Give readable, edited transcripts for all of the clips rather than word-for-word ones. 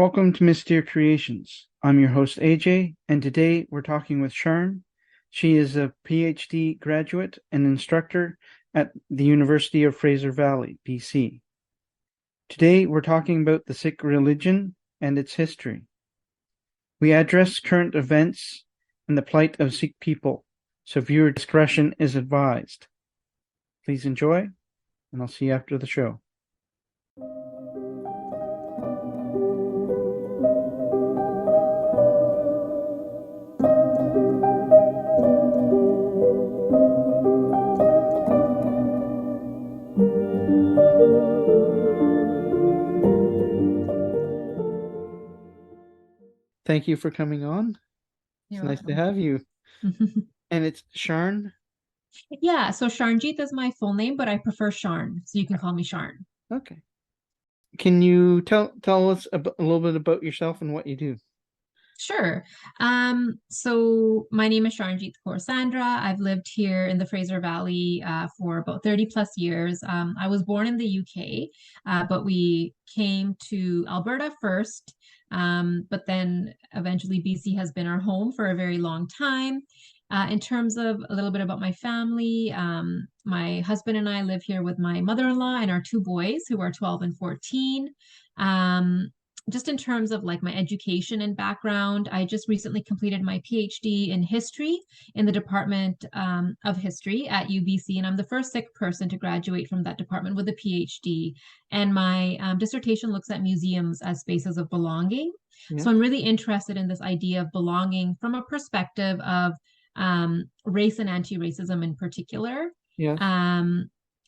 Welcome to Mystere Creations. I'm your host AJ, and today we're talking with Sharn. She is a PhD graduate and instructor at the University of Fraser Valley, BC. Today we're talking about the Sikh religion and its history. We address current events and the plight of Sikh people, so viewer discretion is advised. Please enjoy, and I'll see you after the show. Thank you for coming on. You're It's nice to welcome. have you. And it's Sharn. Yeah, so Shanjit is my full name, but I prefer Sharn, so you can call me Sharn. Okay. Can you tell us a little bit about yourself and what you do? Sure. So my name is Shanjit Kaur Sandhra. I've lived here in the Fraser Valley for about 30 plus years. I was born in the UK, but we came to Alberta first. But then eventually BC has been our home for a very long time. In terms of a little bit about my family, my husband and I live here with my mother-in-law and our two boys who are 12 and 14. Just in terms of like my education and background, I just recently completed my PhD in history in the Department of History at UBC, and I'm the first Sikh person to graduate from that department with a PhD. And my dissertation looks at museums as spaces of belonging. Yeah. So I'm really interested in this idea of belonging from a perspective of race and anti-racism in particular. Yes.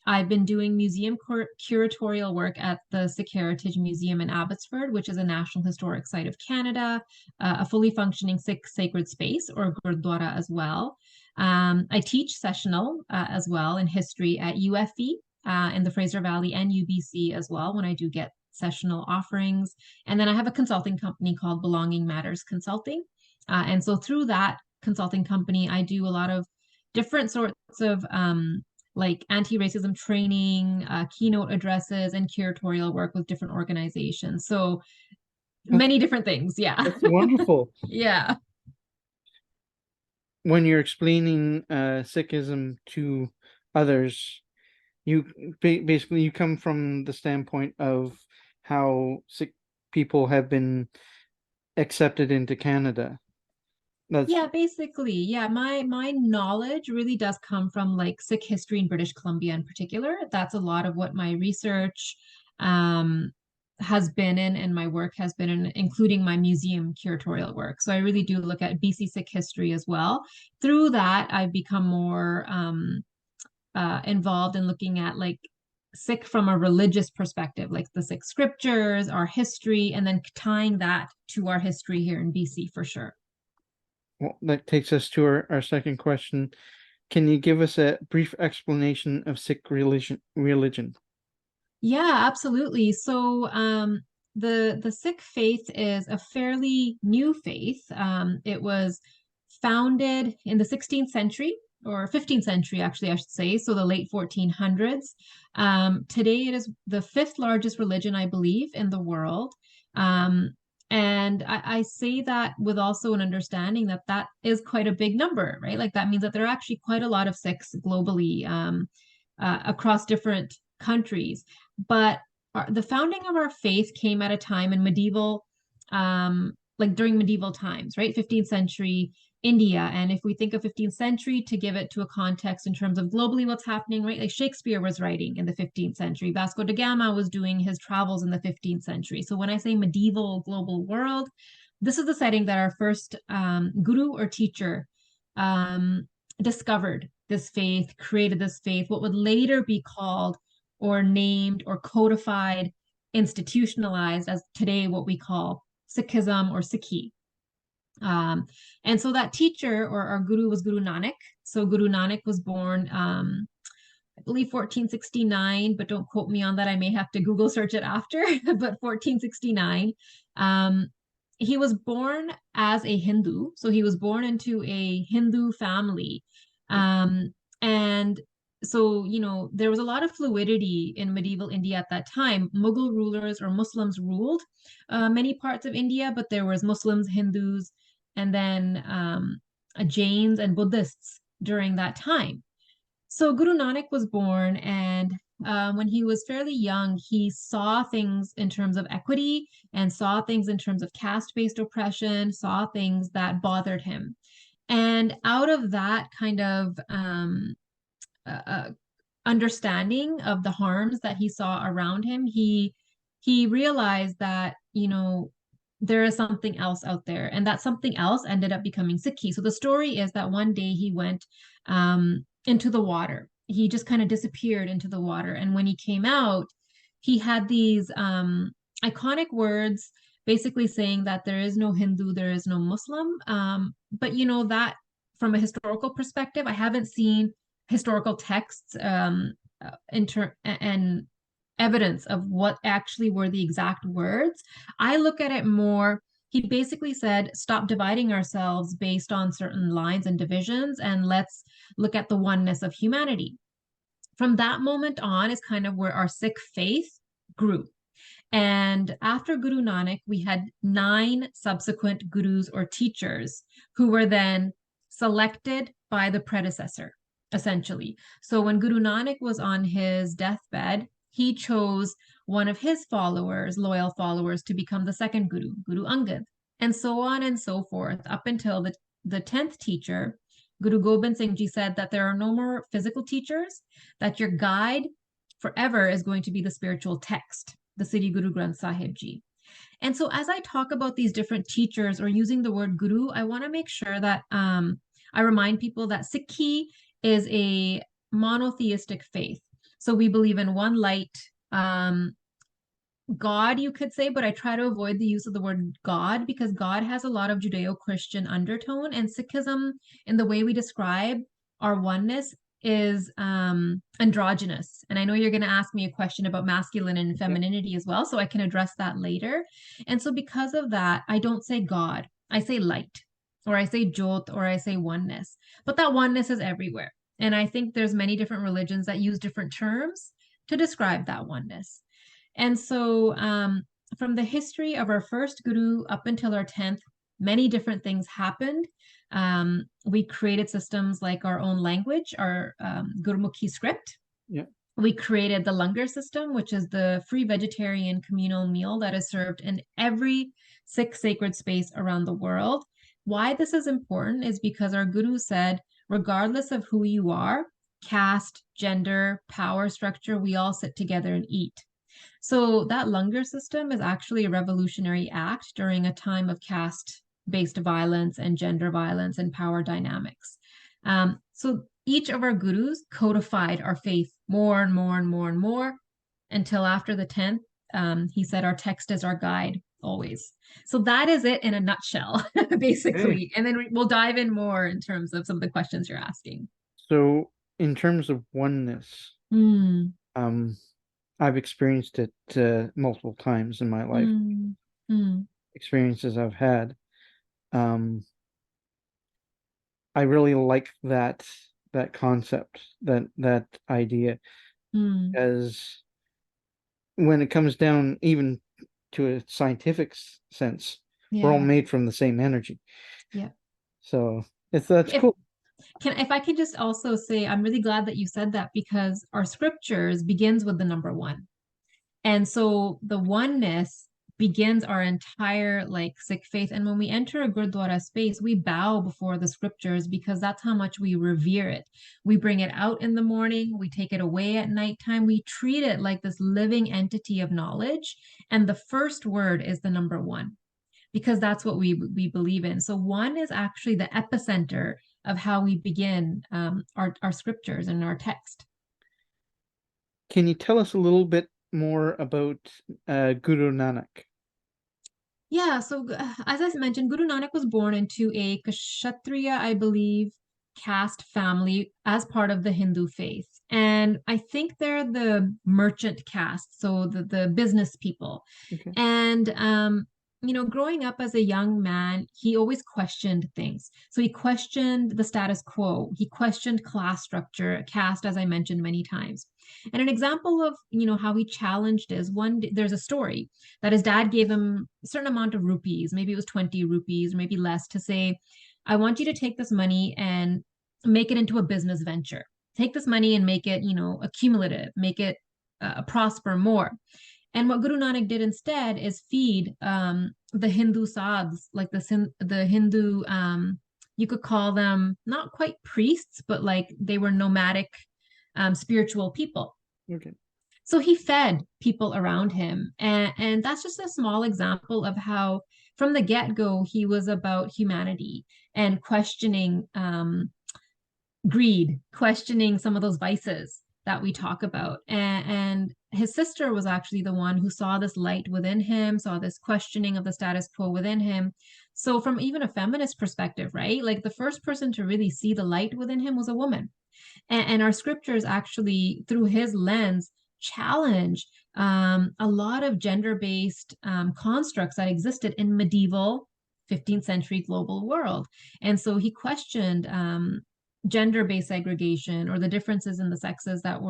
I've been doing museum curatorial work at the Sikh Heritage Museum in Abbotsford, which is a National Historic Site of Canada, a fully functioning Sikh sacred space, or Gurdwara as well. I teach sessional as well in history at UFE in the Fraser Valley and UBC as well when I do get sessional offerings. And then I have a consulting company called Belonging Matters Consulting. And so through that consulting company, I do a lot of different sorts of like anti-racism training, keynote addresses, and curatorial work with different organizations. So many different things. Yeah. That's wonderful. Yeah. When you're explaining Sikhism to others, you basically you come from the standpoint of how Sikh people have been accepted into Canada. Yeah, basically. Yeah, my knowledge really does come from like Sikh history in British Columbia in particular. That's a lot of what my research um has been in and my work has been in, including my museum curatorial work. So I really do look at BC Sikh history as well. Through that, I've become more involved in looking at like Sikh from a religious perspective, like the Sikh scriptures, our history, and then tying that to our history here in BC for sure. Well, that takes us to our second question. Can you give us a brief explanation of Sikh religion? Yeah, absolutely. So the Sikh faith is a fairly new faith. It was founded in the 16th century or 15th century, actually, I should say, so the late 1400s. Today, it is the fifth largest religion, I believe, in the world. And I say that with also an understanding that that is quite a big number, right? Like that means that there are actually quite a lot of Sikhs globally across different countries. But the founding of our faith came at a time in medieval, like during medieval times, right? 15th century India. And if we think of 15th century to give it to a context in terms of globally what's happening, right? Like Shakespeare was writing in the 15th century. Vasco da Gama was doing his travels in the 15th century. So when I say medieval global world, this is the setting that our first guru or teacher discovered this faith, created this faith, what would later be called or named or codified, institutionalized as today what we call Sikhism or Sikhi. And so that teacher or our guru was Guru Nanak. So Guru Nanak was born, I believe 1469, but don't quote me on that. I may have to Google search it after, but 1469. He was born as a Hindu. So he was born into a Hindu family. And so, there was a lot of fluidity in medieval India at that time. Mughal rulers or Muslims ruled many parts of India, but there was Muslims, Hindus, and then Jains and Buddhists during that time. So Guru Nanak was born, and when he was fairly young, he saw things in terms of equity and saw things in terms of caste-based oppression, saw things that bothered him. And out of that kind of uh, understanding of the harms that he saw around him, he realized that, there is something else out there, and that something else ended up becoming Sikhi. So the story is that one day he went into the water. He just kind of disappeared into the water, and when he came out, he had these iconic words, basically saying that there is no Hindu, there is no Muslim. But that from a historical perspective, I haven't seen historical texts and evidence of what actually were the exact words. I look at it more, he basically said, stop dividing ourselves based on certain lines and divisions, and let's look at the oneness of humanity. From that moment on is kind of where our Sikh faith grew. And after Guru Nanak, we had 9 subsequent gurus or teachers who were then selected by the predecessor, essentially. So when Guru Nanak was on his deathbed, he chose one of his followers, loyal followers, to become the second guru, Guru Angad, and so on and so forth, up until the 10th teacher, Guru Gobind Singh Ji, said that there are no more physical teachers, that your guide forever is going to be the spiritual text, the Sri Guru Granth Sahib Ji. And so as I talk about these different teachers or using the word guru, I want to make sure that I remind people that Sikhi is a monotheistic faith. So we believe in one light, God, you could say, but I try to avoid the use of the word God because God has a lot of Judeo-Christian undertone, and Sikhism, in the way we describe our oneness, is androgynous. And I know you're going to ask me a question about masculine and femininity as well, so I can address that later. And so because of that, I don't say God, I say light, or I say Jot, or I say oneness. But that oneness is everywhere. And I think there's many different religions that use different terms to describe that oneness. And so from the history of our first guru up until our 10th, many different things happened. We created systems like our own language, our Gurmukhi script. Yeah. We created the langar system, which is the free vegetarian communal meal that is served in every Sikh sacred space around the world. Why this is important is because our guru said, regardless of who you are, caste, gender, power structure, we all sit together and eat. So that langar system is actually a revolutionary act during a time of caste-based violence and gender violence and power dynamics. So each of our gurus codified our faith more and more and more and more until after the 10th, he said our text is our guide always. So that is it in a nutshell, basically. And then we'll dive in more in terms of some of the questions you're asking. So in terms of oneness, I've experienced it multiple times in my life. Experiences I've had. I really like that concept, that idea, as when it comes down even to a scientific sense, we're all made from the same energy. Yeah. So that's cool. If I could just also say, I'm really glad that you said that because our scriptures begins with the number 1. And so the oneness begins our entire Sikh faith. And when we enter a Gurdwara space, we bow before the scriptures because that's how much we revere it. We bring it out in the morning, we take it away at nighttime, we treat it like this living entity of knowledge. And the first word is the number 1 because that's what we believe in. So 1 is actually the epicenter of how we begin our scriptures and our text. Can you tell us a little bit more about Guru Nanak? Yeah, so as I mentioned, Guru Nanak was born into a Kshatriya, I believe, caste family as part of the Hindu faith. And I think they're the merchant caste, so the business people. Okay. And growing up as a young man, he always questioned things. So he questioned the status quo. He questioned class structure, caste, as I mentioned many times. And an example of, how he challenged is there's a story that his dad gave him a certain amount of rupees, maybe it was 20 rupees, maybe less, to say, I want you to take this money and make it into a business venture. Take this money and make it, accumulative, make it prosper more. And what Guru Nanak did instead is feed the Hindu sadhs, like the Hindu, you could call them not quite priests, but like they were nomadic spiritual people. Okay. So he fed people around him. And that's just a small example of how, from the get-go, he was about humanity and questioning greed, questioning some of those vices that we talk about. And his sister was actually the one who saw this light within him, saw this questioning of the status quo within him. So from even a feminist perspective, right? Like the first person to really see the light within him was a woman. And our scriptures actually, through his lens, challenge a lot of gender-based constructs that existed in medieval 15th century global world. And so he questioned gender-based segregation or the differences in the sexes that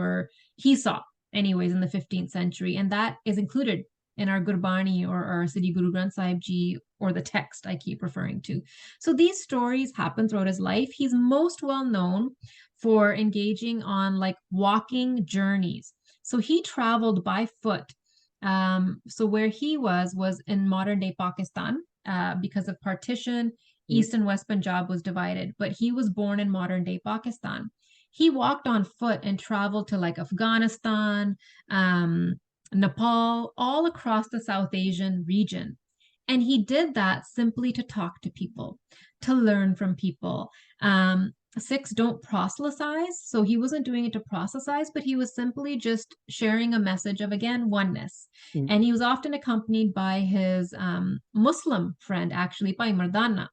he saw anyways in the 15th century. And that is included in our Gurbani or our Sri Guru Granth Sahib Ji, or the text I keep referring to. So these stories happen throughout his life. He's most well known for engaging on like walking journeys. So he traveled by foot. So where he was in modern day Pakistan because of partition. East and West Punjab was divided, but he was born in modern day Pakistan. He walked on foot and traveled to like Afghanistan, Nepal, all across the South Asian region. And he did that simply to talk to people, to learn from people. Sikhs don't proselytize, so he wasn't doing it to proselytize, but he was simply just sharing a message of, again, oneness. And he was often accompanied by his Muslim friend, actually, by Mardana.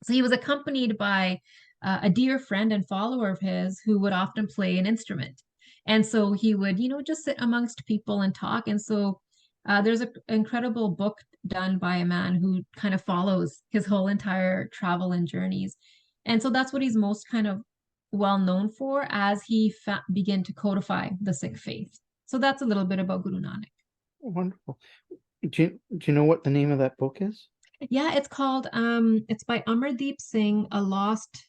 So he was accompanied by a dear friend and follower of his who would often play an instrument. And so he would, just sit amongst people and talk. And so there's an incredible book done by a man who kind of follows his whole entire travel and journeys. And so that's what he's most kind of well known for as he began to codify the Sikh faith. So that's a little bit about Guru Nanak. Wonderful. Do you know what the name of that book is? Yeah, it's called it's by Amardeep Singh, A Lost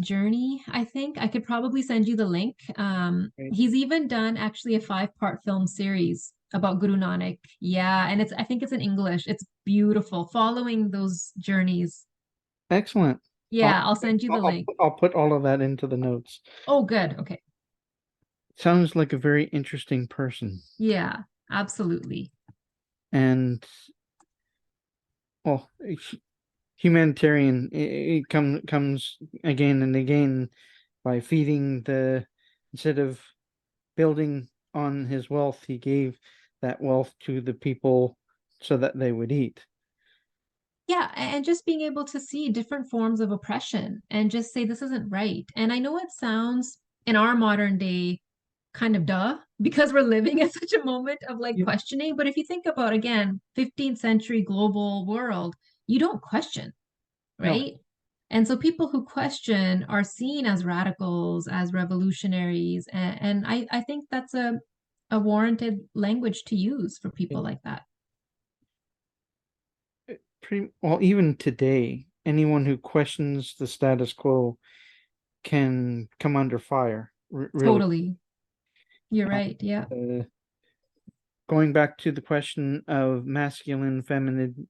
Journey, I think. I could probably send you the link. He's even done actually a 5-part film series about Guru Nanak. Yeah, and I think it's in English. It's beautiful, following those journeys. Excellent. Yeah, I'll send you the link. I'll put all of that into the notes. Oh, good. Okay. Sounds like a very interesting person. Yeah, absolutely. And well, humanitarian, it comes again and again by feeding instead of building on his wealth, he gave that wealth to the people so that they would eat. Yeah, and just being able to see different forms of oppression and just say this isn't right. And I know it sounds in our modern day kind of duh, because we're living in such a moment of like questioning. But if you think about, again, 15th century global world, you don't question, right? No. And so people who question are seen as radicals, as revolutionaries. And I think that's a warranted language to use for people like that. Well, even today, anyone who questions the status quo can come under fire. Really. Totally. You're right. Yeah. Going back to the question of masculine, feminine,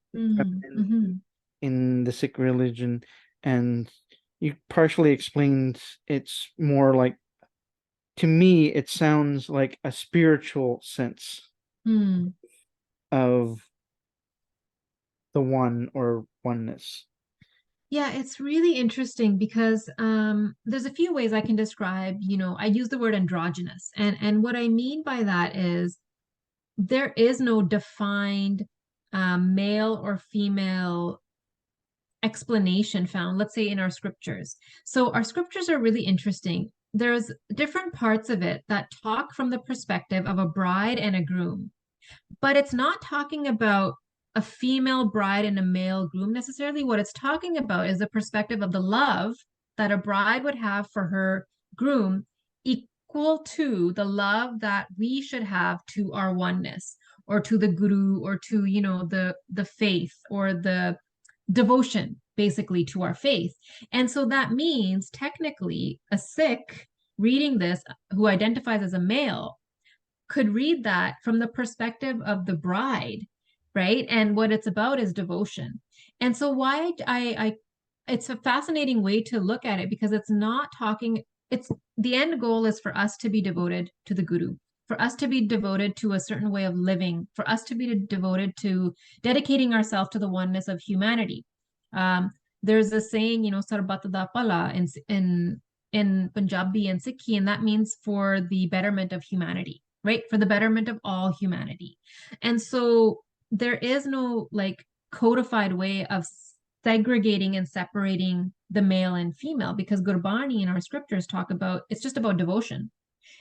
in the Sikh religion, and you partially explained it's more like, to me, it sounds like a spiritual sense of the one or oneness. Yeah, it's really interesting because there's a few ways I can describe, I use the word androgynous. And what I mean by that is there is no defined male or female explanation found, let's say in our scriptures. So our scriptures are really interesting. There's different parts of it that talk from the perspective of a bride and a groom, but it's not talking about a female bride and a male groom necessarily. What it's talking about is the perspective of the love that a bride would have for her groom, equal to the love that we should have to our oneness, or to the guru, or to, the faith, or the devotion, basically, to our faith. And so that means technically a Sikh reading this, who identifies as a male, could read that from the perspective of the bride, right? And what it's about is devotion. And so why I it's a fascinating way to look at it, because it's not talking, it's the end goal is for us to be devoted to the guru, for us to be devoted to a certain way of living, for us to be devoted to dedicating ourselves to the oneness of humanity. There's a saying, Sarbat da Pala in Punjabi and Sikhi, and that means for the betterment of humanity, right? For the betterment of all humanity. And so there is no like codified way of segregating and separating the male and female, because Gurbani in our scriptures talk about, it's just about devotion.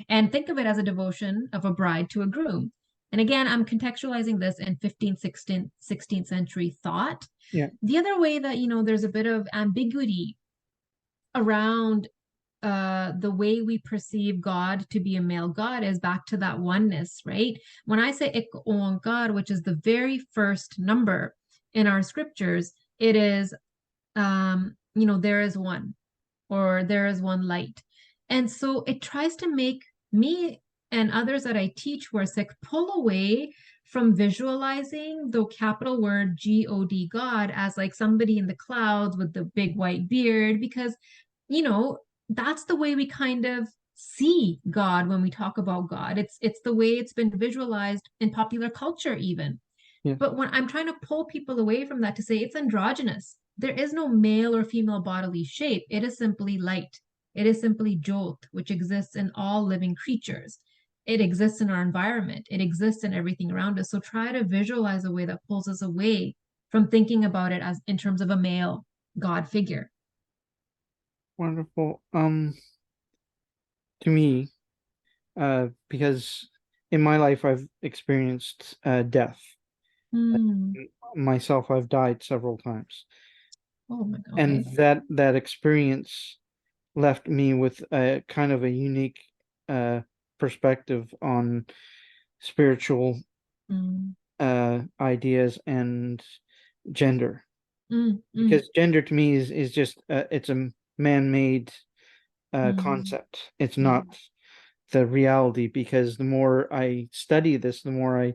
And think of it as a devotion of a bride to a groom. And again, I'm contextualizing this in 15th, 16th century thought. Yeah. The other way that, there's a bit of ambiguity around the way we perceive God to be a male God is back to that oneness, right? When I say Ik Onkar, which is the very first number in our scriptures, it is, there is one, or there is one light. And so it tries to make me and others that I teach who are Sikh pull away from visualizing the capital word God, God, as like somebody in the clouds with the big white beard, because, that's the way we kind of see God when we talk about God. It's the way it's been visualized in popular culture even. Yeah. But when I'm trying to pull people away from that to say it's androgynous, there is no male or female bodily shape. It is simply light. It is simply Jot, which exists in all living creatures. It exists in our environment. It exists in everything around us. So try to visualize a way that pulls us away from thinking about it as in terms of a male God figure. Wonderful. To me, because in my life I've experienced death. Myself, I've died several times. Oh my God. And that experience left me with a kind of a unique perspective on spiritual ideas and gender. Because gender to me is just it's a man-made concept. It's not the reality, because the more I study this, the more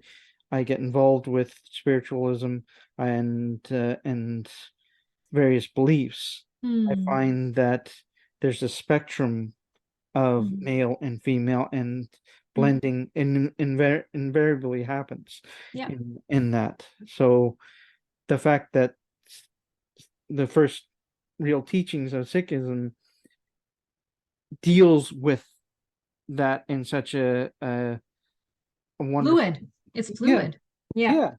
I get involved with spiritualism and various beliefs. I find that there's a spectrum of male and female, and blending invariably happens in that. So the fact that the first real teachings of Sikhism deals with that in such a wonderful, fluid. It's fluid. Yeah.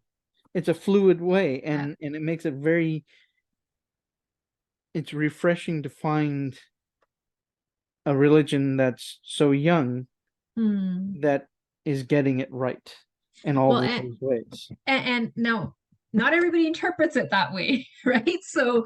It's a fluid way, and it makes it very, it's refreshing to find a religion that's so young that is getting it right in all these ways. And now not everybody interprets it that way, right? So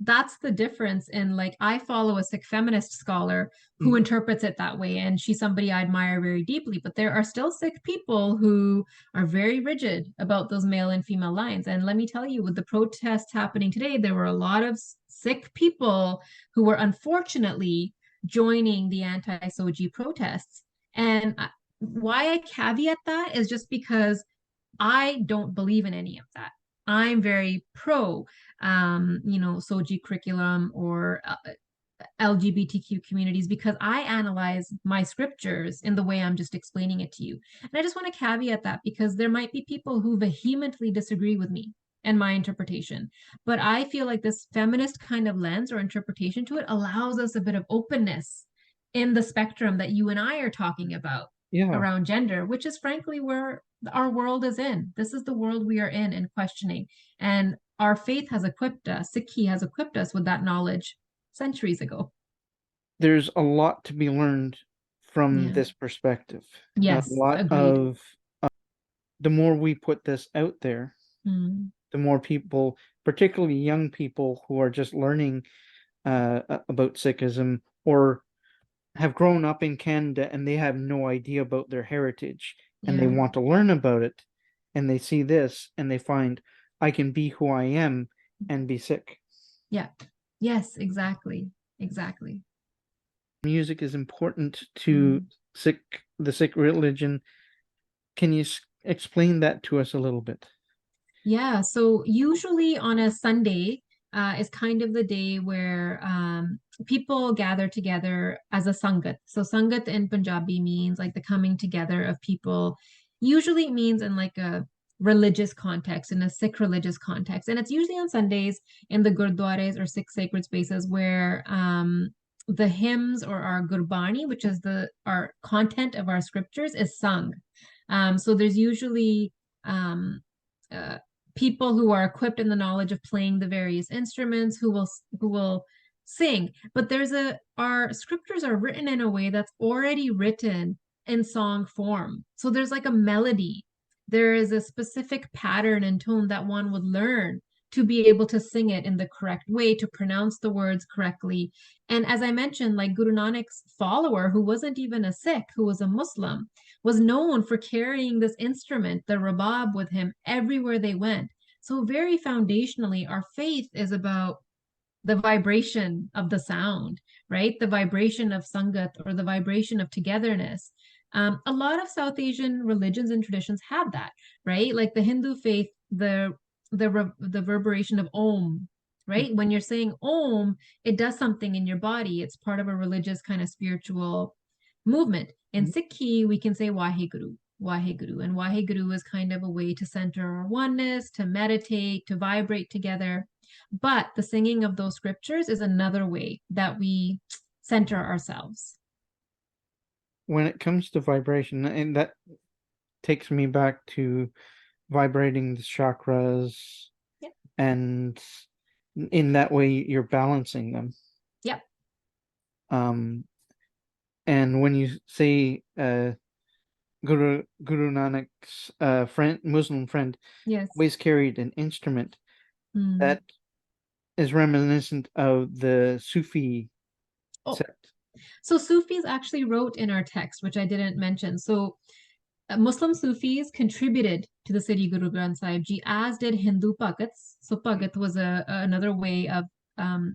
that's the difference. In like, I follow a Sikh feminist scholar who interprets it that way, and she's somebody I admire very deeply. But there are still Sikh people who are very rigid about those male and female lines. And let me tell you, with the protests happening today, there were a lot of Sikh people who were unfortunately joining the anti-Soji protests. And why I caveat that is just because I don't believe in any of that. I'm very pro, Soji curriculum or LGBTQ communities, because I analyze my scriptures in the way I'm just explaining it to you. And I just want to caveat that, because there might be people who vehemently disagree with me and my interpretation. But I feel like this feminist kind of lens or interpretation to it allows us a bit of openness in the spectrum that you and I are talking about around gender, which is frankly where our world is in. This is the world we are in and questioning. And our faith has equipped us, Sikhi has equipped us with that knowledge centuries ago. There's a lot to be learned from this perspective. Yes, a lot agreed. of the more we put this out there, The more people, particularly young people who are just learning about Sikhism or have grown up in Canada and they have no idea about their heritage and they Yeah. want to learn about it, and they see this and they find I can be who I am and be Sikh. Yeah. Yes, exactly. Exactly. Music is important to the Sikh religion. Can you explain that to us a little bit? Yeah, so usually on a Sunday is kind of the day where people gather together as a sangat. So sangat in Punjabi means like the coming together of people. Usually it means in like a religious context, in a Sikh religious context. And it's usually on Sundays in the gurdwares or Sikh sacred spaces where the hymns or our Gurbani, which is the our content of our scriptures, is sung. So there's usually um, uh, people who are equipped in the knowledge of playing the various instruments who will sing, but there's a our scriptures are written in a way that's already written in song form, so there's like a melody, there is a specific pattern and tone that one would learn to be able to sing it in the correct way, to pronounce the words correctly. And as I mentioned, like Guru Nanak's follower, who wasn't even a Sikh, who was a Muslim, was known for carrying this instrument, the rabab, with him everywhere they went. So, very foundationally, our faith is about the vibration of the sound, right? The vibration of sangat or the vibration of togetherness. A lot of South Asian religions and traditions have that, right? Like the Hindu faith, the reverberation of Om, right? When you're saying Om, it does something in your body. It's part of a religious kind of spiritual movement. In Sikhi, we can say Waheguru, Waheguru. And Waheguru is kind of a way to center our oneness, to meditate, to vibrate together. But the singing of those scriptures is another way that we center ourselves. When it comes to vibration, and that takes me back to vibrating the chakras, Yep. and in that way you're balancing them. Yep. And when you say Guru Nanak's Muslim friend Yes. always carried an instrument, that is reminiscent of the Sufi sect. So Sufis actually wrote in our text, which I didn't mention. So Muslim Sufis contributed to the Sri Guru Granth Sahib Ji, as did Hindu Bhagats. So Bhagat was another way of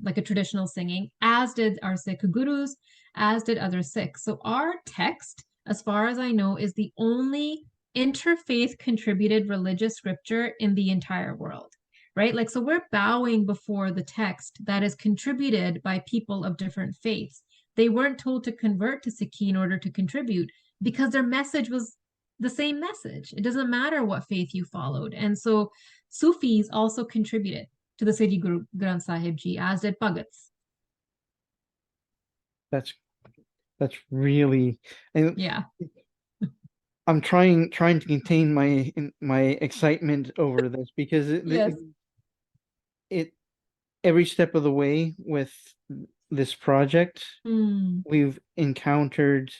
like a traditional singing, as did our Sikh Gurus, as did other Sikhs. So our text, as far as I know, is the only interfaith contributed religious scripture in the entire world, right? Like, so we're bowing before the text that is contributed by people of different faiths. They weren't told to convert to Sikhi in order to contribute because their message was the same message. It doesn't matter what faith you followed. And so Sufis also contributed to the Sri Guru Granth Sahib Ji, as did Bhagats. That's really, and yeah. I'm trying to contain my excitement over this, because Yes. it every step of the way with this project, we've encountered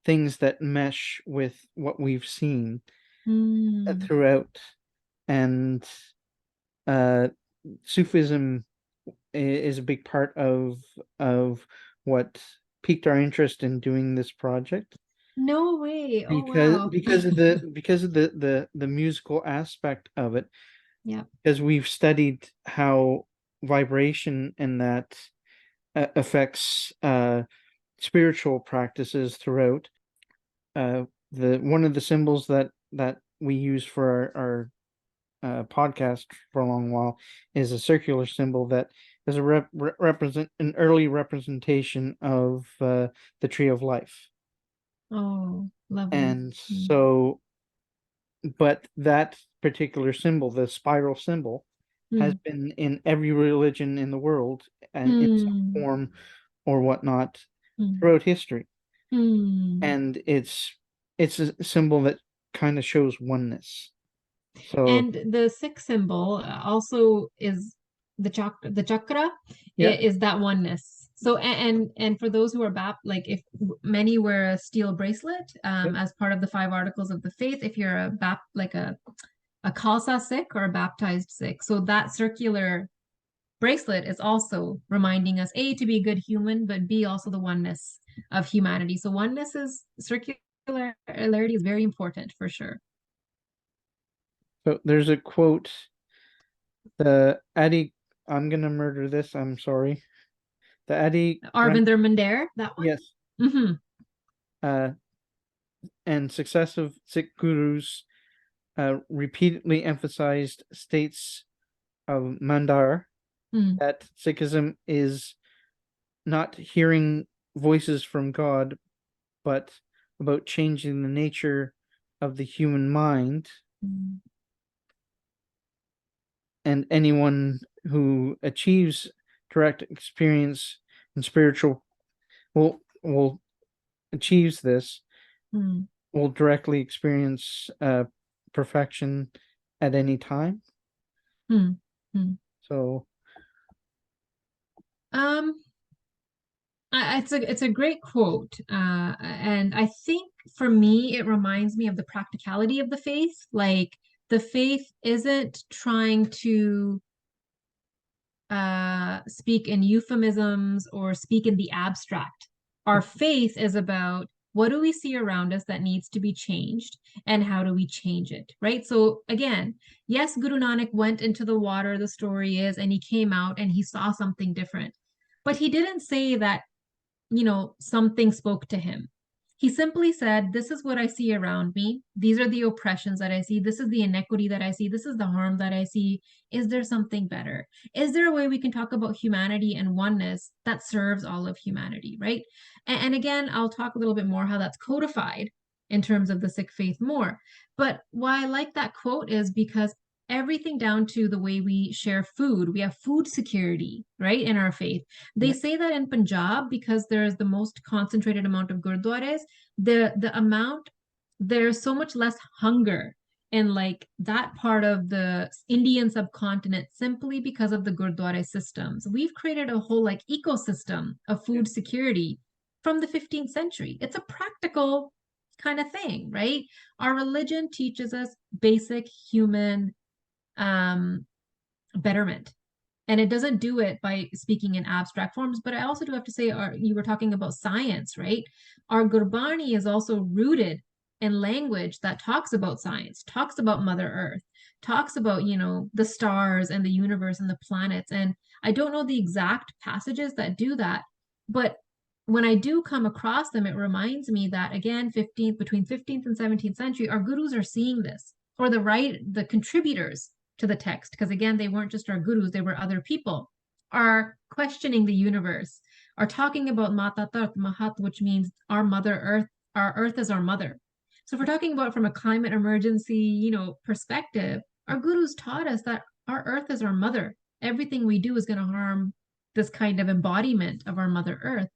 things that mesh with what we've seen throughout. And Sufism is a big part of what piqued our interest in doing this project. No way. Oh, Because wow. the musical aspect of it. Yeah. Because we've studied how vibration and that affects spiritual practices throughout. The one of the symbols that we use for our podcast for a long while is a circular symbol that is a represent an early representation of the tree of life. Oh, lovely. And so, but that particular symbol, the spiral symbol, has been in every religion in the world and in some form or whatnot throughout history. And it's a symbol that kind of shows oneness. So, and the Sikh symbol also is the chakra is that oneness. So and for those who are like if many wear a steel bracelet as part of the 5 articles of the faith, if you're like a a Khalsa Sikh or a baptized Sikh. So that circular bracelet is also reminding us, A, to be a good human, but B, also the oneness of humanity. So oneness is circularity is very important for sure. So there's a quote, the Adi, I'm gonna murder this, I'm sorry. The Adi Arvinder Mandare, that one? yes. Mm-hmm. And successive Sikh gurus repeatedly emphasized states of Mandar, that Sikhism is not hearing voices from God, but about changing the nature of the human mind. And anyone who achieves direct experience in spiritual will achieves this will directly experience perfection at any time. So it's a great quote, and I think for me it reminds me of the practicality of the faith. Like the faith isn't trying to speak in euphemisms or speak in the abstract. Our faith is about what do we see around us that needs to be changed and how do we change it, right? So again, yes, Guru Nanak went into the water, the story is, and he came out and he saw something different. But he didn't say that, something spoke to him. He simply said, this is what I see around me. These are the oppressions that I see. This is the inequity that I see. This is the harm that I see. Is there something better? Is there a way we can talk about humanity and oneness that serves all of humanity, right? And again, I'll talk a little bit more how that's codified in terms of the Sikh faith more. But why I like that quote is because everything down to the way we share food. We have food security, right, in our faith. They say that in Punjab, because there's the most concentrated amount of gurdwaras, the amount, there's so much less hunger in like that part of the Indian subcontinent simply because of the gurdwara systems. We've created a whole like ecosystem of food security from the 15th century. It's a practical kind of thing, right? Our religion teaches us basic human betterment. And it doesn't do it by speaking in abstract forms. But I also do have to say, you were talking about science, right? Our Gurbani is also rooted in language that talks about science, talks about Mother Earth, talks about, the stars and the universe and the planets. And I don't know the exact passages that do that, but when I do come across them, it reminds me that again, between 15th and 17th century, our gurus are seeing this, or the contributors to the text, because again, they weren't just our gurus, they were other people, are questioning the universe, are talking about Mata Tat Mahat, which means our Mother Earth, our Earth is our mother. So if we're talking about from a climate emergency, perspective, our gurus taught us that our Earth is our mother. Everything we do is going to harm this kind of embodiment of our Mother Earth.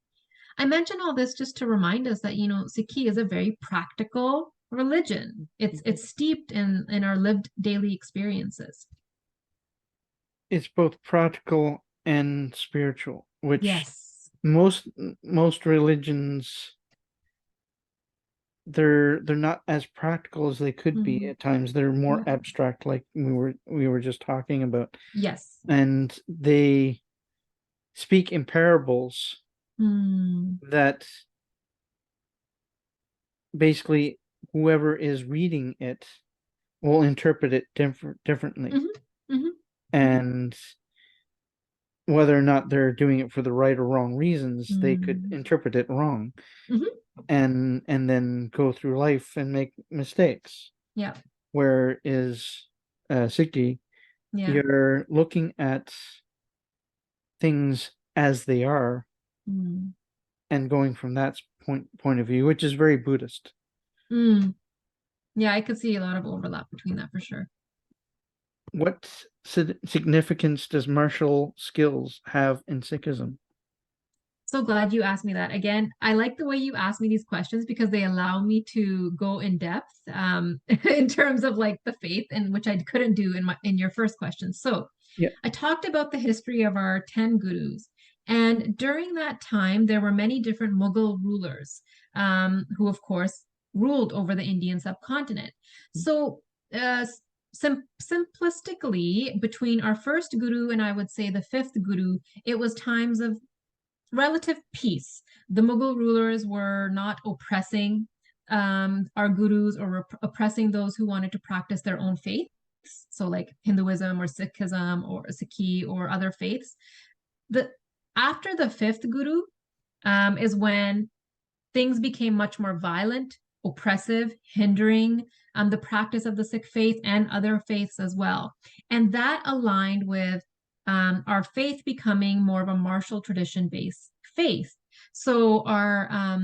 I mention all this just to remind us that, Sikhi is a very practical religion. It's steeped in our lived daily experiences. It's both practical and spiritual, which yes, most religions, they're not as practical as they could be at times. They're more abstract, like we were just talking about. Yes. And they speak in parables that basically whoever is reading it will interpret it differently. And whether or not they're doing it for the right or wrong reasons, they could interpret it wrong. And then go through life and make mistakes. Yeah. Whereas Sikhi, you're looking at things as they are and going from that point of view, which is very Buddhist. Yeah, I could see a lot of overlap between that for sure. What significance does martial skills have in Sikhism? So glad you asked me that. Again, I like the way you ask me these questions because they allow me to go in depth in terms of like the faith, and which I couldn't do in your first question. So I talked about the history of our 10 gurus. And during that time, there were many different Mughal rulers who, of course, ruled over the Indian subcontinent. So simplistically, between our first guru and I would say the fifth guru, it was times of relative peace. The Mughal rulers were not oppressing our gurus or oppressing those who wanted to practice their own faiths. So, like Hinduism or Sikhism or Sikhi or other faiths. The After the fifth guru is when things became much more violent, oppressive, hindering the practice of the Sikh faith and other faiths as well. And that aligned with our faith becoming more of a martial tradition based faith. So our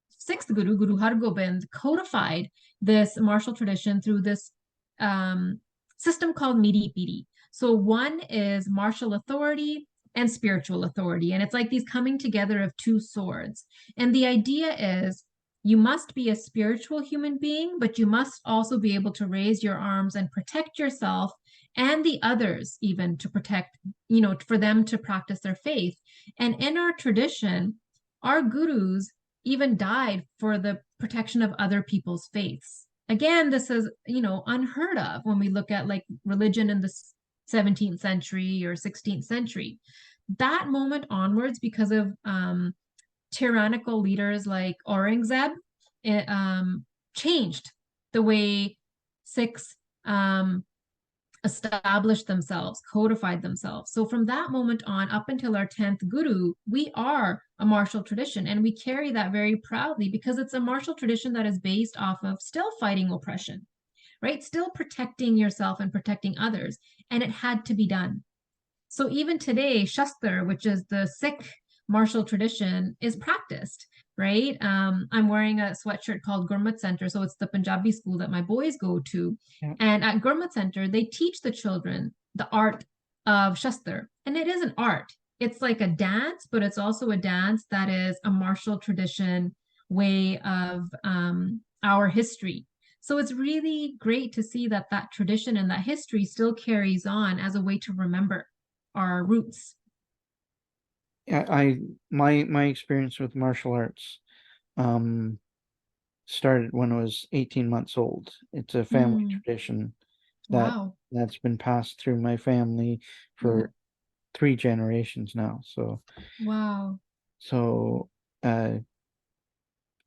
sixth guru, Guru Har Gobind, codified this martial tradition through this system called Miri Piri. So one is martial authority and spiritual authority. And it's like these coming together of two swords. And the idea is you must be a spiritual human being, but you must also be able to raise your arms and protect yourself and the others, even to protect, for them to practice their faith. And in our tradition, our gurus even died for the protection of other people's faiths. Again, this is, unheard of when we look at like religion in the 17th century or 16th century. That moment onwards, because of tyrannical leaders like Aurangzeb, it changed the way Sikhs established themselves, codified themselves. So from that moment on, up until our 10th guru, we are a martial tradition, and we carry that very proudly because it's a martial tradition that is based off of still fighting oppression, right? Still protecting yourself and protecting others. And it had to be done. So even today, Shastra, which is the Sikh martial tradition, is practiced, right? I'm wearing a sweatshirt called Gurmat Center. So it's the Punjabi school that my boys go to. Yeah. And at Gurmat Center, they teach the children the art of Shastra. And it is an art. It's like a dance, but it's also a dance that is a martial tradition way of our history. So it's really great to see that that tradition and that history still carries on as a way to remember our roots. Yeah, my experience with martial arts started when I was 18 months old. It's a family tradition that's been passed through my family for 3 generations now. So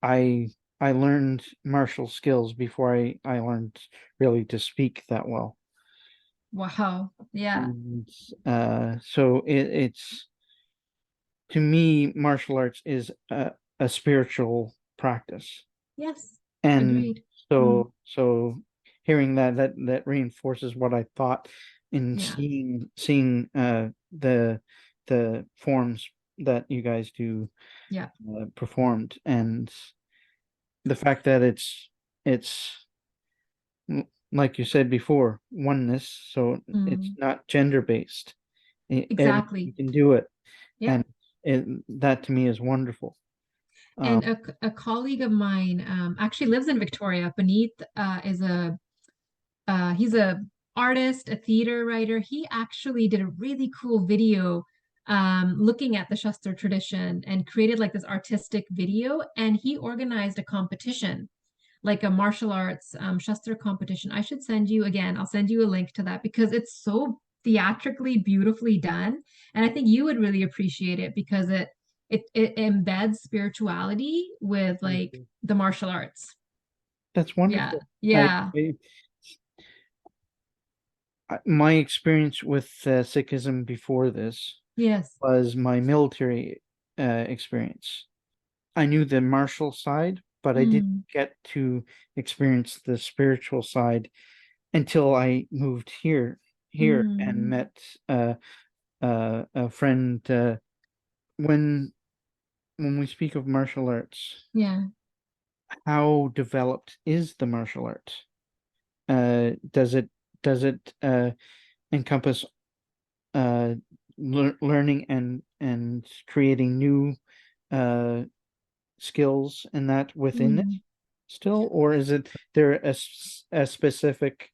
I learned martial skills before I learned really to speak that well. Wow. Yeah. And, so it's, to me, martial arts is a spiritual practice. Yes. And agreed. So hearing that reinforces what I thought in seeing the forms that you guys do performed, and the fact that it's like you said before, oneness, so it's not gender based. Exactly. You can do it. Yeah. And that to me is wonderful. And a colleague of mine actually lives in Victoria. Beneath is he's a artist, a theater writer. He actually did a really cool video looking at the Shastra tradition and created like this artistic video. And he organized a competition, like a martial arts Shastra competition. I should send you again. I'll send you a link to that because it's so theatrically beautifully done, and I think you would really appreciate it because it embeds spirituality with like the martial arts. That's wonderful. Yeah. My experience with Sikhism before this was my military experience. I knew the martial side, but I didn't get to experience the spiritual side until I moved here and met a friend. When we speak of martial arts, how developed is the martial art? Does it encompass learning and creating new skills and that within it still, or is it there a specific?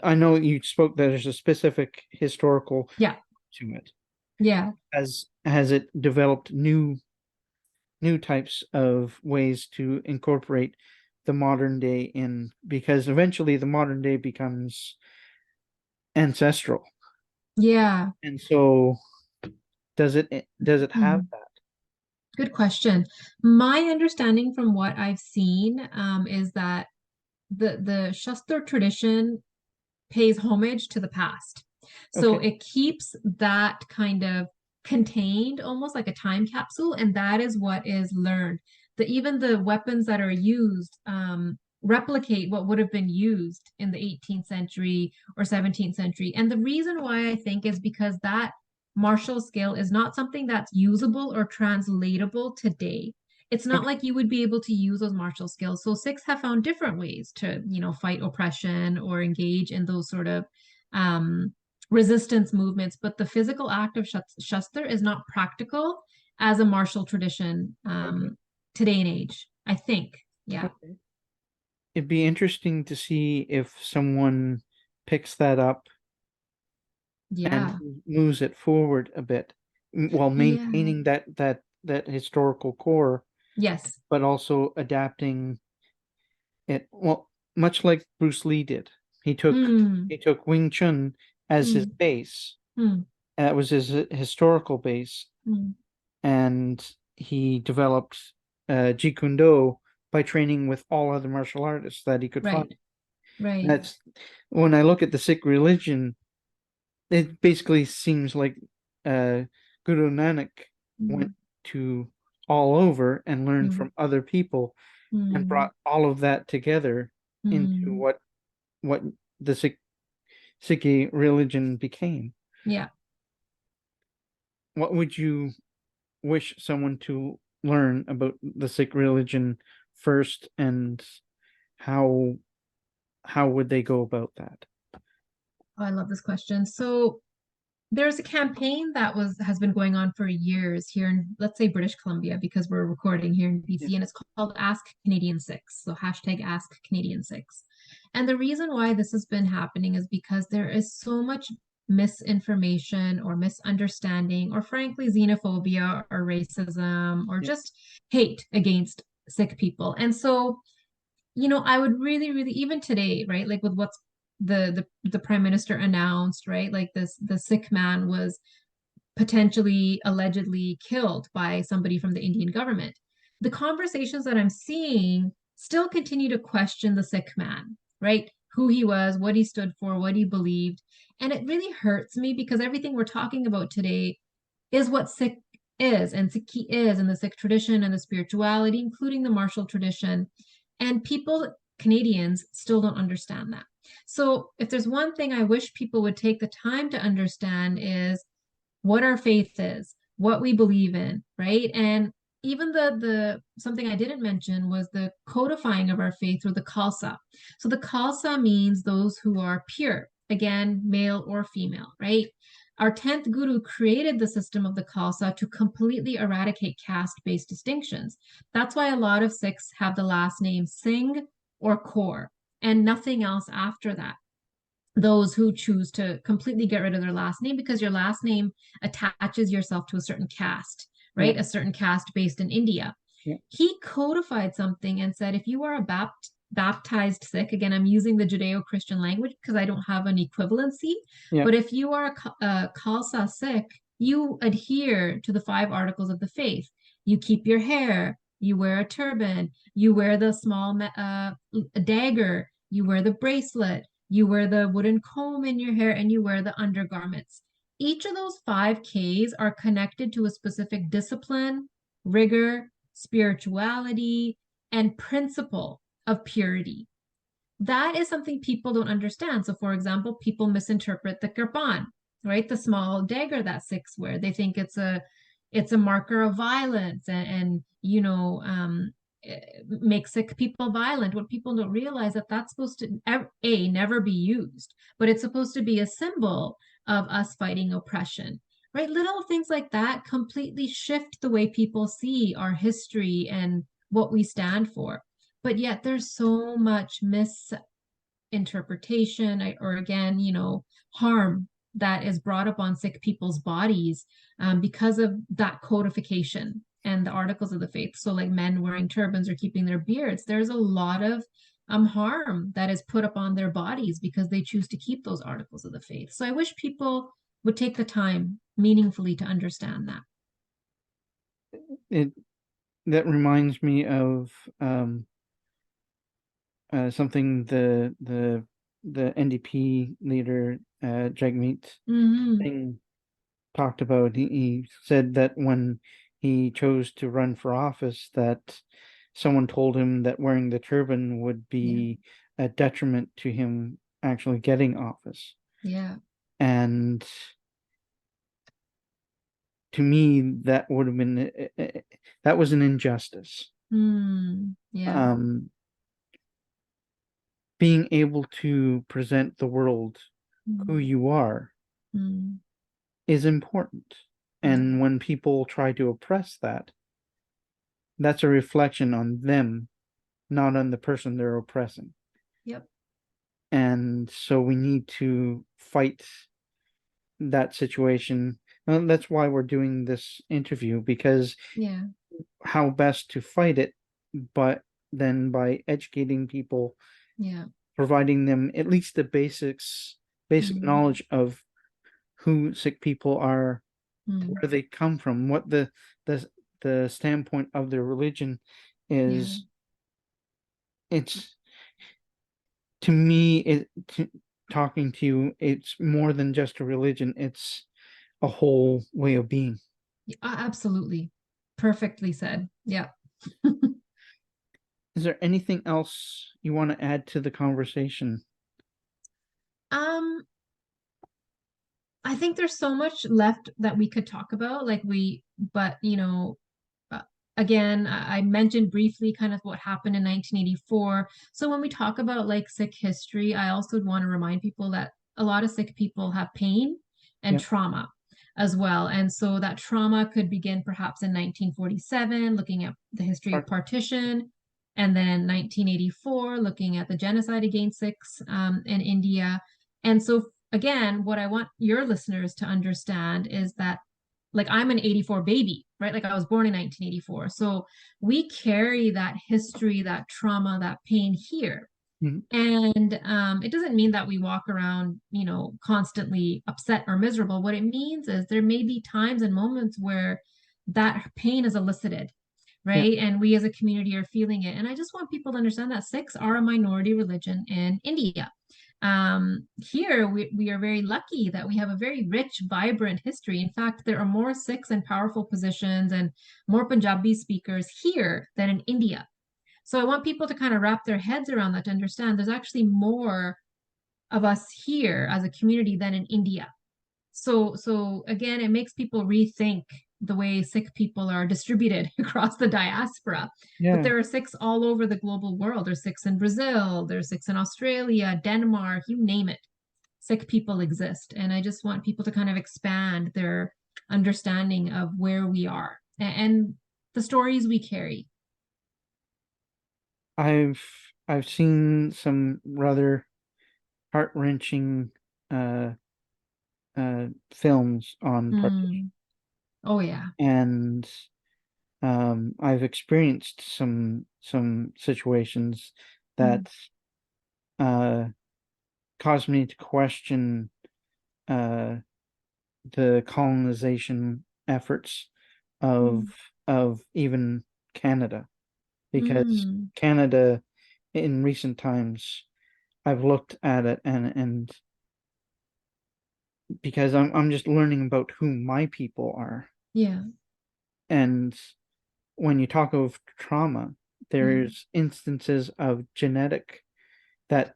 I know you spoke that there's a specific historical to it. Yeah. Has it developed new types of ways to incorporate the modern day in, because eventually the modern day becomes ancestral. Yeah. And so does it have Mhm. that? Good question. My understanding from what I've seen is that the Shastra tradition pays homage to the past. So Okay. it keeps that kind of contained, almost like a time capsule, and that is what is learned. That even the weapons that are used replicate what would have been used in the 18th century or 17th century. And the reason why I think is because that martial skill is not something that's usable or translatable today. It's not Okay. like you would be able to use those martial skills. So Sikhs have found different ways to, fight oppression or engage in those sort of resistance movements. But the physical act of Shastra is not practical as a martial tradition Okay. today and age, I think. Yeah. Okay. It'd be interesting to see if someone picks that up and Yeah. moves it forward a bit, while Yeah. maintaining that historical core, Yes. but also adapting it. Well, much like Bruce Lee did. He took Mm, he took Wing Chun as his mm, base. mm, And that was his historical base, mm. and he developed Jeet Kune Do by training with all other martial artists that he could Right. find. Right. That's when I look at the Sikh religion, it basically seems like uh, Guru Nanak went Mm, to all over and learned mm, from other people and mm, brought all of that together into mm. what the Sikh religion became. Yeah. What would you wish someone to learn about the Sikh religion first, and how how would they go about that? Oh, I love this question. So there's a campaign that has been going on for years here in, let's say, British Columbia, because we're recording here in Yeah. BC, and it's called Ask Canadian Sikhs. So hashtag Ask Canadian Sikhs. And the reason why this has been happening is because there is so much misinformation or misunderstanding, or frankly, xenophobia or racism or Yeah. just hate against Sikh people. And so I would really, really, even today, right? Like with what's the prime minister announced, right? Like the Sikh man was potentially allegedly killed by somebody from the Indian government. The conversations that I'm seeing still continue to question the Sikh man, right? Who he was, what he stood for, what he believed. And it really hurts me because everything we're talking about today is what Sikh is and Sikhi is, and the Sikh tradition and the spirituality, including the martial tradition. And people, Canadians, still don't understand that. So if there's one thing I wish people would take the time to understand is what our faith is, what we believe in, right? And even the something I didn't mention was the codifying of our faith through the Khalsa. So the Khalsa means those who are pure, again, male or female, right? Our 10th Guru created the system of the Khalsa to completely eradicate caste-based distinctions. That's why a lot of Sikhs have the last name Singh or Kaur and nothing else after that. Those who choose to completely get rid of their last name, because your last name attaches yourself to a certain caste, Yeah. right? A certain caste based in India. Yeah. He codified something and said, if you are a baptized Sikh, again, I'm using the Judeo-Christian language because I don't have an equivalency, Yeah. but if you are a Khalsa Sikh, you adhere to the 5 articles of the faith. You keep your hair, you wear a turban, you wear the small dagger, you wear the bracelet, you wear the wooden comb in your hair, and you wear the undergarments. Each of those 5 Ks are connected to a specific discipline, rigor, spirituality, and principle of purity. That is something people don't understand. So, for example, people misinterpret the kirpan, right? The small dagger that Sikhs wear. They think it's a marker of violence and make Sikh people violent. What people don't realize that that's supposed to never be used, but it's supposed to be a symbol of us fighting oppression, right? Little things like that completely shift the way people see our history and what we stand for. But yet there's so much misinterpretation or again, harm that is brought up on Sikh people's bodies because of that codification and the articles of the faith. So like men wearing turbans or keeping their beards, there's a lot of harm that is put upon their bodies because they choose to keep those articles of the faith. So I wish people would take the time meaningfully to understand that. That reminds me of something the NDP leader Jagmeet Singh talked about. He said that when he chose to run for office, that someone told him that wearing the turban would be a detriment to him actually getting office. Yeah. And to me, that would have been that was an injustice. Yeah. Being able to present the world who you are is important. And when people try to oppress that, that's a reflection on them, not on the person they're oppressing. Yep. And so we need to fight that situation. And that's why we're doing this interview, because how best to fight it, but then by educating people, providing them at least the basic knowledge of who Sikh people are, where they come from, what the standpoint of their religion is. It's, to me, talking to you, it's more than just a religion. It's a whole way of being. Absolutely. Perfectly said. Yeah. Is there anything else you want to add to the conversation? I think there's so much left that we could talk about, but again, I mentioned briefly kind of what happened in 1984. So when we talk about like Sikh history, I also want to remind people that a lot of Sikh people have pain and trauma as well. And so that trauma could begin perhaps in 1947, looking at the history of partition, and then 1984, looking at the genocide against Sikhs in India. And so again, what I want your listeners to understand is that, like, I'm an 84 baby, right? Like I was born in 1984. So we carry that history, that trauma, that pain here. And it doesn't mean that we walk around, constantly upset or miserable. What it means is there may be times and moments where that pain is elicited, right? And we as a community are feeling it. And I just want people to understand that Sikhs are a minority religion in India. Here we are very lucky that we have a very rich, vibrant history. In fact, there are more Sikhs in powerful positions and more Punjabi speakers here than in India. So I want people to kind of wrap their heads around that, to understand there's actually more of us here as a community than in India. So again, it makes people rethink the way Sikh people are distributed across the diaspora. But there are Sikhs all over the global world. There's Sikhs in Brazil, there's Sikhs in Australia, Denmark, you name it. Sikh people exist. And I just want people to kind of expand their understanding of where we are and the stories we carry. I've seen some rather heart-wrenching films on partition. Oh yeah. And I've experienced some situations that caused me to question the colonization efforts of even Canada, because Canada in recent times, I've looked at it and because I'm just learning about who my people are. Yeah. And when you talk of trauma, there's instances of that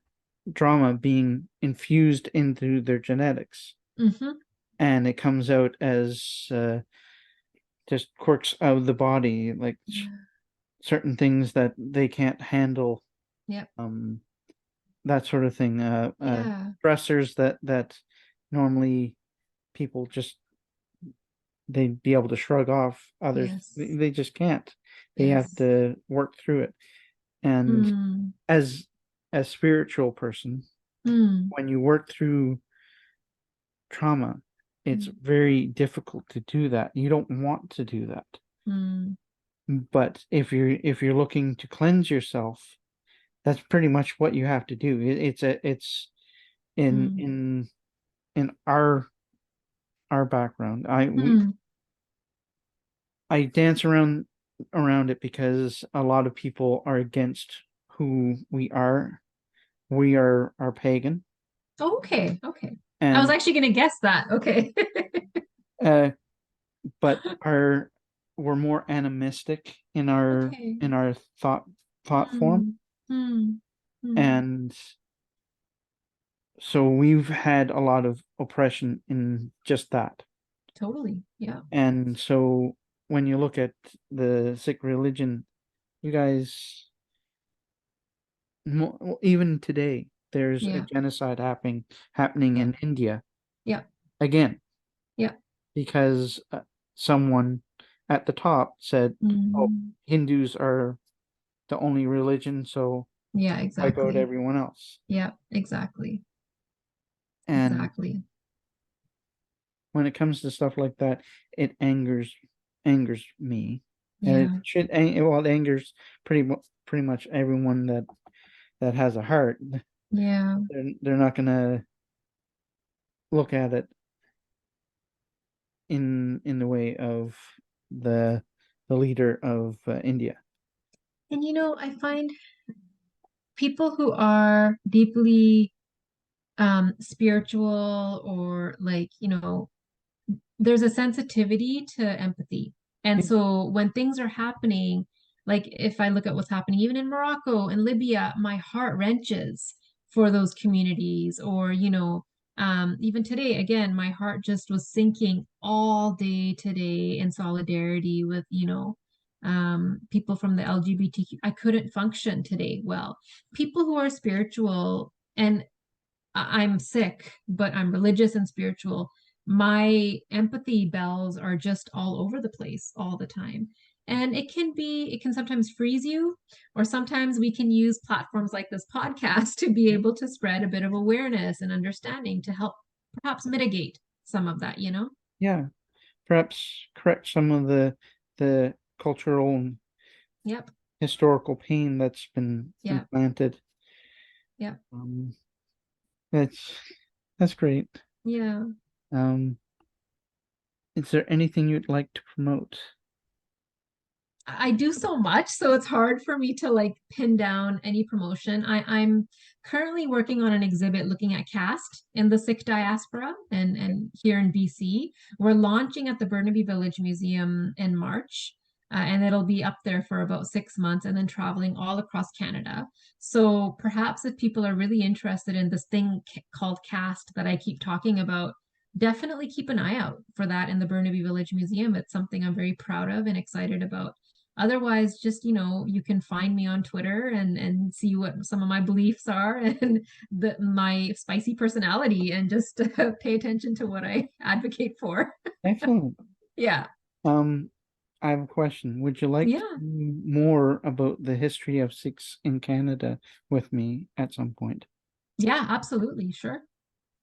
drama being infused into their genetics. And it comes out as just quirks of the body, like certain things that they can't handle. That sort of thing. Stressors that normally people just, they'd be able to shrug off. Others, they just can't. They have to work through it. And as a spiritual person, when you work through trauma, it's very difficult to do that. You don't want to do that. Mm. But if you're looking to cleanse yourself, that's pretty much what you have to do. It's in Mm. in our background. Mm. I dance around it because a lot of people are against who we are. We are pagan, Okay, okay. I was and actually going to guess that. Okay. uh, but we're more animistic Okay. in our thought form, Mm. Mm. Mm. and so we've had a lot of oppression in just that. Totally. Yeah. And so when you look at the Sikh religion, you guys, even today, there's a Yeah. genocide happening Yeah. in India Yeah. again Yeah. because someone at the top said, "Oh, Mm. Hindus are the only religion, so Yeah, wipe out exactly. everyone else." Yeah, exactly. And Exactly. when it comes to stuff like that, it angers me, and it Yeah. should well, it angers pretty much everyone that has a heart. Yeah. They're not gonna look at it in the way of the the leader of India. And I find people who are deeply spiritual or like, there's a sensitivity to empathy. And Yeah, so when things are happening, like if I look at what's happening even in Morocco and Libya, my heart wrenches for those communities. Or, even today, again, my heart just was sinking all day today in solidarity with, people from the LGBTQ. I couldn't function today well. People who are spiritual, and I'm Sikh, but I'm religious and spiritual. My empathy bells are just all over the place all the time. And it can sometimes freeze you, or sometimes we can use platforms like this podcast to be able to spread a bit of awareness and understanding to help perhaps mitigate some of that. yeah. Perhaps correct some of the cultural and Yep. historical pain that's been Yep. implanted. Yep. Um, that's that's great. Yeah. Um, is there anything you'd like to promote? I do so much, so it's hard for me to like pin down any promotion. I'm currently working on an exhibit looking at caste in the Sikh diaspora and here in BC. We're launching at the Burnaby Village Museum in March, and it'll be up there for about 6 months and then traveling all across Canada. So perhaps if people are really interested in this thing called caste that I keep talking about, definitely keep an eye out for that in the Burnaby Village Museum. It's something I'm very proud of and excited about. Otherwise, just you can find me on Twitter and see what some of my beliefs are and my spicy personality, and just pay attention to what I advocate for. Excellent. Yeah. Um, I have a question. Would you like to Yeah. know more about the history of Sikhs in Canada with me at some point? Yeah, absolutely. Sure.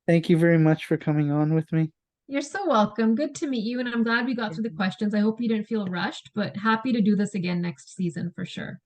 Thank you very much for coming on with me. You're so welcome. Good to meet you. And I'm glad we got through the questions. I hope you didn't feel rushed, but happy to do this again next season for sure.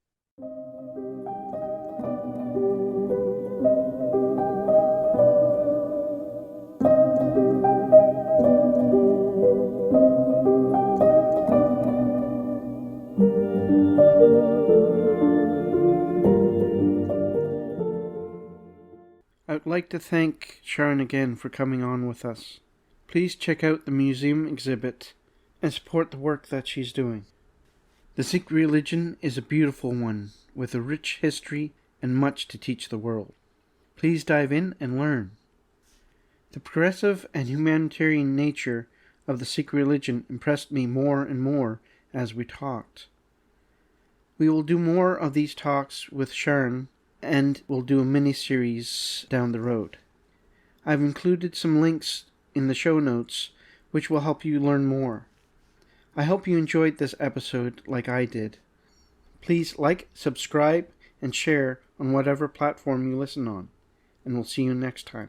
I would like to thank Sharn again for coming on with us. Please check out the museum exhibit and support the work that she's doing. The Sikh religion is a beautiful one with a rich history and much to teach the world. Please dive in and learn. The progressive and humanitarian nature of the Sikh religion impressed me more and more as we talked. We will do more of these talks with Sharn, and we'll do a mini-series down the road. I've included some links in the show notes which will help you learn more. I hope you enjoyed this episode like I did. Please like, subscribe, and share on whatever platform you listen on, and we'll see you next time.